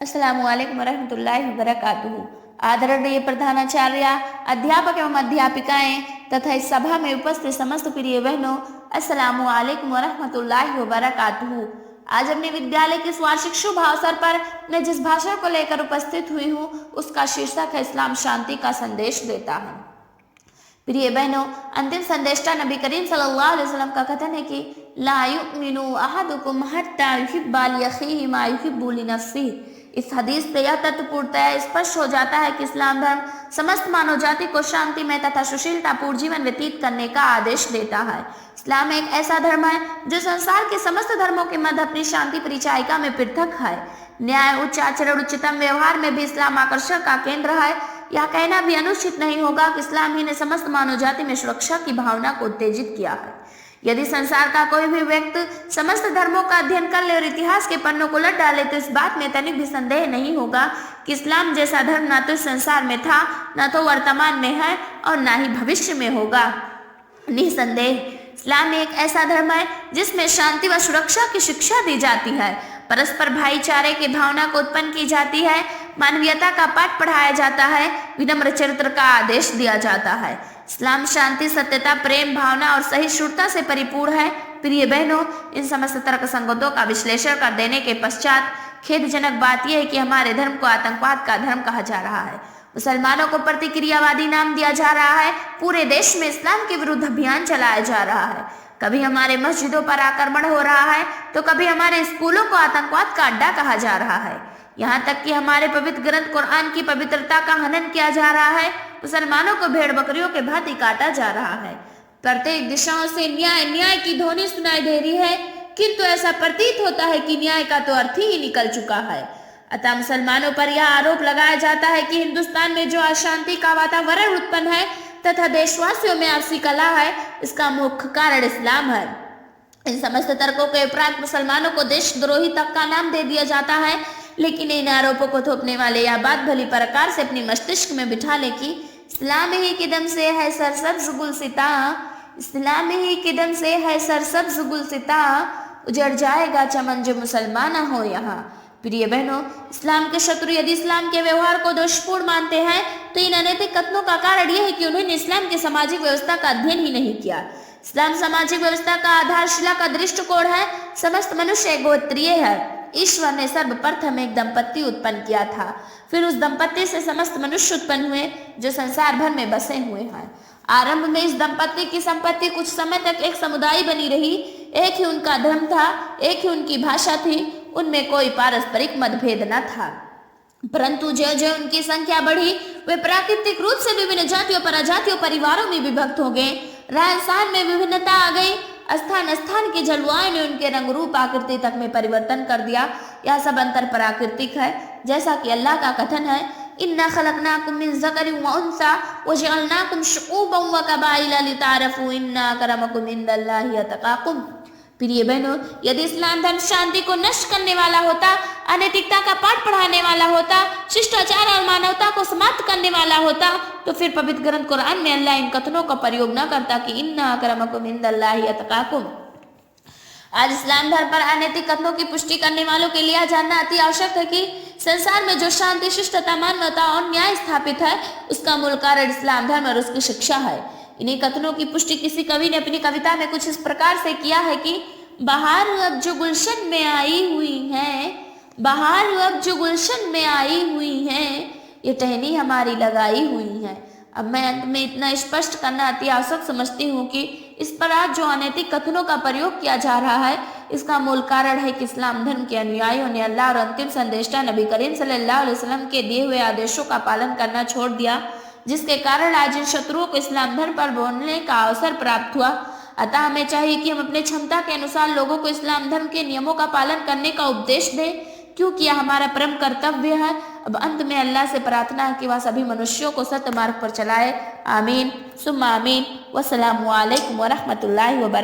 अस्सलामु अलैकुम वरहमतुल्लाहि वबरकातुहू। आदरणीय प्रधानाचार्य, अध्यापक एवं अध्यापिकाएं तथा इस सभा में उपस्थित समस्त प्रिय बहनों, अस्सलामु अलैकुम वरहमतुल्लाहि वबरकातुहू। आज अपने विद्यालय के इस वार्षिक शुभ अवसर पर मैं जिस भाषण को लेकर उपस्थित हुई हूँ उसका शीर्षक है इस्लाम शांति का संदेश देता है। प्रिय बहनों, अंतिम संदेशा नबी करीम सल्लल्लाहु अलैहि वसल्लम का कथन है कि ला युमिनु अहदुकुम हत्ता युहिब्बा लिअखीहि मा युहिब्बु लिनफ्सिहि। इस हदीस से यह तथ्य पूर्णतः स्पष्ट हो जाता है कि इस्लाम धर्म समस्त मानव जाति को शांति में तथा सुशीलतापूर्ण जीवन व्यतीत करने का आदेश देता है। इस्लाम एक ऐसा धर्म है जो संसार के समस्त धर्मों के मध्य अपनी शांति परिचायिका में पृथक है। न्याय, उच्च आचरण, उच्चतम व्यवहार में भी इस्लाम आकर्षण का केंद्र है। यह कहना भी अनुचित नहीं होगा कि इस्लाम ही ने समस्त मानव जाति में सुरक्षा की भावना को उत्तेजित किया है। यदि संसार का कोई भी व्यक्ति समस्त धर्मों का अध्ययन कर ले और इतिहास के पन्नों को उलट डाले तो इस बात में तनिक भी संदेह नहीं होगा कि इस्लाम जैसा धर्म न तो इस संसार में था, न तो वर्तमान में है और न ही भविष्य में होगा। निसंदेह इस्लाम एक ऐसा धर्म है जिसमें शांति व सुरक्षा की शिक्षा दी जाती है, परस्पर भाईचारे की भावना को उत्पन्न की जाती है, मानवीयता का पाठ पढ़ाया जाता है, विनम्र चरित्र का आदेश दिया जाता है। इस्लाम शांति, सत्यता, प्रेम भावना और सहिष्णुता से परिपूर्ण है। प्रिय बहनों, इन समस्त तर्क संगतों का विश्लेषण कर देने के पश्चात खेदजनक बात यह है कि हमारे धर्म को आतंकवाद का धर्म कहा जा रहा है। मुसलमानों को प्रतिक्रियावादी नाम दिया जा रहा है। पूरे देश में इस्लाम के विरुद्ध अभियान चलाया जा रहा है। कभी हमारे मस्जिदों पर आक्रमण हो रहा है तो कभी हमारे स्कूलों को आतंकवाद का अड्डा कहा जा रहा है। यहाँ तक कि हमारे पवित्र ग्रंथ कुरान की पवित्रता का हनन किया जा रहा है। मुसलमानों को भेड़ बकरियों के भांति काटा जा रहा है। प्रत्येक दिशाओं से न्याय न्याय की ध्वनि सुनाई दे रही है, किंतु ऐसा प्रतीत होता है कि न्याय का तो अर्थ ही निकल चुका है। अतः मुसलमानों पर यह आरोप लगाया जाता है कि हिंदुस्तान में जो अशांति का वातावरण उत्पन्न है तथा देशवासियों में आपसी कलह है, इसका मुख्य कारण इस्लाम है। इन समस्त तर्कों के उपरांत मुसलमानों को देशद्रोही तक का नाम दे दिया जाता है, लेकिन इन आरोपों को थोपने वाले यह बात भली प्रकार से अपनी मस्तिष्क में बिठा ले कि इस्लाम ही किदम से है सरसब्ज गुलसिता, इस्लाम ही किदम से है सरसब्ज गुलसिता, उजड़ जाएगा चमन जो मुसलमान हो यहाँ। प्रिय बहनों, इस्लाम के शत्रु यदि इस्लाम के व्यवहार को दोषपूर्ण मानते हैं तो इन अनैतिक कथनों का कारण यह है कि उन्होंने इस्लाम की सामाजिक व्यवस्था का अध्ययन ही नहीं किया। इस्लाम सामाजिक व्यवस्था का आधारशिला का दृष्टिकोण है। समस्त मनुष्य गोत्रीय है। ईश्वर ने सर्वप्रथम एक दंपत्ति उत्पन्न किया था, फिर उस दंपत्ति से समस्त मनुष्य उत्पन्न हुए जो संसार भर में बसे हुए हैं। आरंभ में इस दंपत्ति की संपत्ति कुछ समय तक एक समुदाय बनी रही। एक ही उनका धर्म था, एक ही उनकी भाषा थी, उनमें कोई पारस्परिक मतभेद न था। परंतु जो जो उनकी संख्या बढ़ी, वे प्राकृतिक रूप से विभिन्न जातियों प्रजातियों परिवारों में विभक्त हो गए। रहन सहन में विभिन्नता आ गई। स्थान स्थान की जलवायु ने उनके रंग रूप आकृति तक में परिवर्तन कर दिया। यह सब अंतर प्राकृतिक है, जैसा कि अल्लाह का कथन है, इन्ना खलकनाकुम मिन ज़करिन व उन्सा व जअलनाकुम शुऊबन व कबाइला लितारफू इन्ना अक्रमकुम इंदल्लाहि अतकाकुम। प्रिय बहनों, यदि इस्लाम धर्म शांति को नष्ट करने वाला होता, अनैतिकता का पाठ पढ़ाने वाला होता, शिष्टाचार और मानवता को समाप्त करने वाला होता, तो फिर पवित्र ग्रंथ कुरान में अल्लाह इन कथनों का प्रयोग न करता कि इन्ना अक्रमकुम इंदल्लाहि अतकाकुम। आज इस्लाम धर्म पर अनैतिक कथनों की पुष्टि करने वालों के लिए जानना अति आवश्यक है कि संसार में जो शांति, शिष्टता, मानवता और न्याय स्थापित है, उसका मूल कारण इस्लाम धर्म और उसकी शिक्षा है। इन्हीं कथनों की पुष्टि किसी कवि ने अपनी कविता में कुछ इस प्रकार से किया है कि बहार अब जो गुलशन में आई हुई है, बहार अब जो गुलशन में आई हुई है, ये टहनी हमारी लगाई हुई है। अब मैं अंत में इतना स्पष्ट करना अति आवश्यक समझती हूँ कि इस पर आज जो अनैतिक कथनों का प्रयोग किया जा रहा है, इसका मूल कारण है कि इस्लाम धर्म के अनुयायियों ने अल्लाह और अंतिम संदेशा नबी करीम सल्लल्लाहु अलैहि वसल्लम के दिए हुए आदेशों का पालन करना छोड़ दिया, जिसके कारण आज इन शत्रुओं को इस्लाम धर्म पर बोलने का अवसर प्राप्त हुआ। अतः हमें चाहिए कि हम अपने क्षमता के अनुसार लोगों को इस्लाम धर्म के नियमों का पालन करने का उपदेश दें, क्योंकि यह हमारा परम कर्तव्य है। अब अंत में अल्लाह से प्रार्थना है कि वह सभी मनुष्यों को सत्य मार्ग पर चलाए। आमीन सुम्मा आमीन। वस्सलामु अलैकुम वरहमतुल्लाहि वबरकातुहू।